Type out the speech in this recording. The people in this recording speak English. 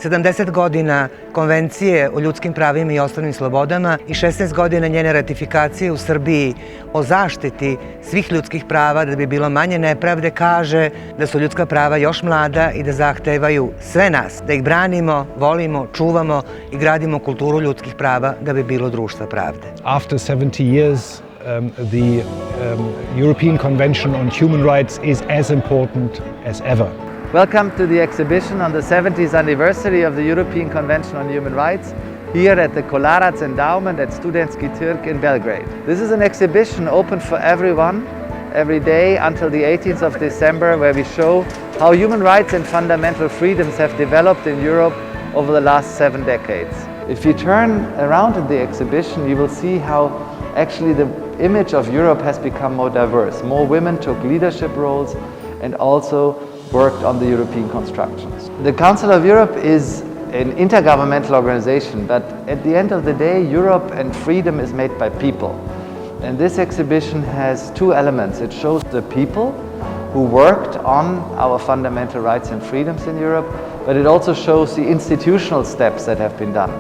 70 godina Konvencije o ljudskim pravima i osnovnim slobodama i 16 godina njene ratifikacije u Srbiji o zaštiti svih ljudskih prava da bi bilo manje nepravde kaže da su ljudska prava još mlada i da zahtevaju sve nas, da ih branimo, volimo, čuvamo i gradimo kulturu ljudskih prava da bi bilo društva pravde. After 70 years, the European Convention on Human Rights is as important as ever. Welcome to the exhibition on the 70th anniversary of the European Convention on Human Rights here at the Kolarac Endowment at Studentski Trg in Belgrade. This is an exhibition open for everyone every day until the 18th of December, where we show how human rights and fundamental freedoms have developed in Europe over the last 7 decades. If you turn around in the exhibition, you will see how actually the image of Europe has become more diverse. More women took leadership roles and also worked on the European constructions. The Council of Europe is an intergovernmental organization, but at the end of the day, Europe and freedom is made by people. And this exhibition has 2 elements. It shows the people who worked on our fundamental rights and freedoms in Europe, but it also shows the institutional steps that have been done.